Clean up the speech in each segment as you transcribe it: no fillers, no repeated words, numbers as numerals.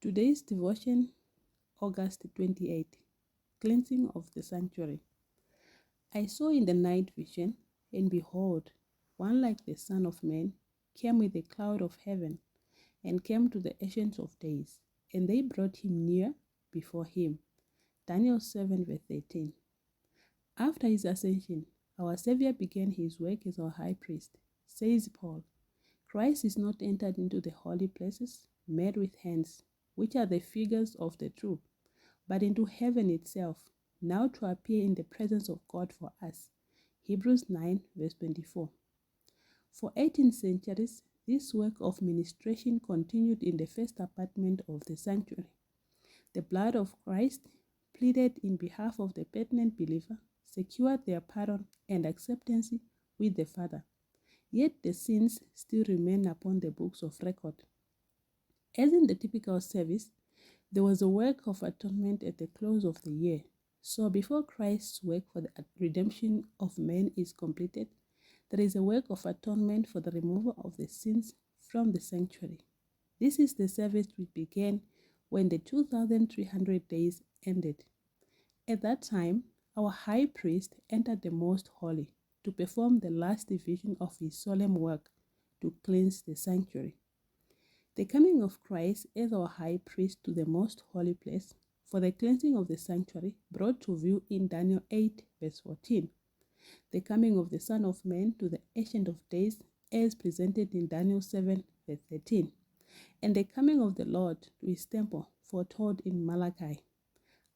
Today's devotion, August 28, Cleansing of the Sanctuary. I saw in the night vision, and behold, one like the Son of Man came with a cloud of heaven, and came to the Ancient of Days, and they brought him near before him. Daniel 7 verse 13. After his ascension, our Savior began his work as our high priest, says Paul. Christ is not entered into the holy places made with hands, which are the figures of the true, but into heaven itself, now to appear in the presence of God for us. Hebrews 9 verse 24. For 18 centuries, this work of ministration continued in the first apartment of the sanctuary. The blood of Christ, pleaded in behalf of the penitent believer, secured their pardon and acceptance with the Father. Yet the sins still remain upon the books of record. As in the typical service, there was a work of atonement at the close of the year. So before Christ's work for the redemption of men is completed, there is a work of atonement for the removal of the sins from the sanctuary. This is the service which began when the 2,300 days ended. At that time, our high priest entered the most holy to perform the last division of his solemn work to cleanse the sanctuary. The coming of Christ as our high priest to the most holy place for the cleansing of the sanctuary brought to view in Daniel 8 verse 14. The coming of the Son of Man to the Ancient of Days as presented in Daniel 7 verse 13. And the coming of the Lord to his temple foretold in Malachi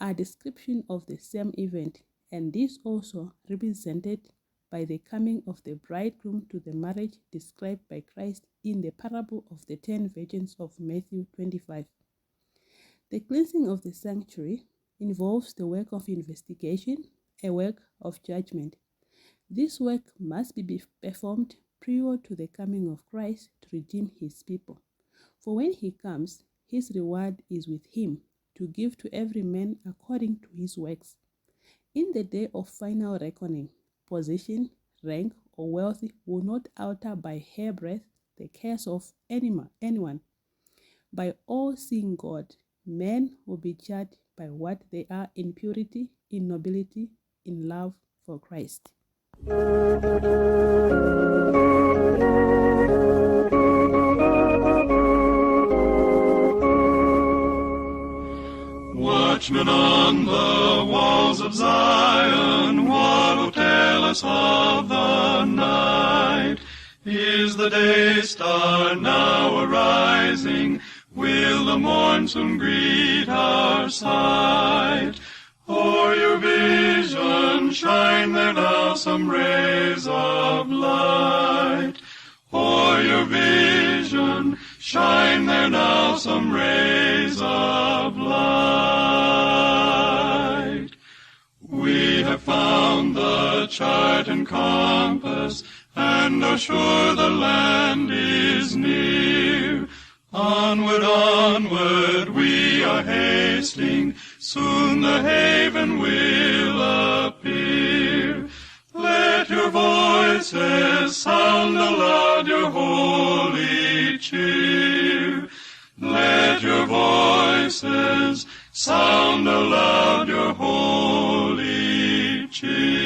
are description of the same event, and this also represented by the coming of the bridegroom to the marriage described by Christ in the parable of the 10 virgins of Matthew 25. The cleansing of the sanctuary involves the work of investigation, a work of judgment. This work must be performed prior to the coming of Christ to redeem his people. For when he comes, his reward is with him to give to every man according to his works. In the day of final reckoning, position, rank, or wealth will not alter by hairbreadth the case of anyone. By all-seeing God, men will be judged by what they are in purity, in nobility, in love for Christ. Watchmen on the walls of Zion, what will tell us of the night? Is the day star now arising? Will the morn soon greet our sight? O'er your vision shine there now some rays of light. O'er your vision shine there now some rays of light. We have found the chart and compass, and are sure the land is near. Onward, onward, we are hasting, soon the haven will appear. Let your voices sound aloud your holy cheer. Let your voices sound aloud your holy cheer.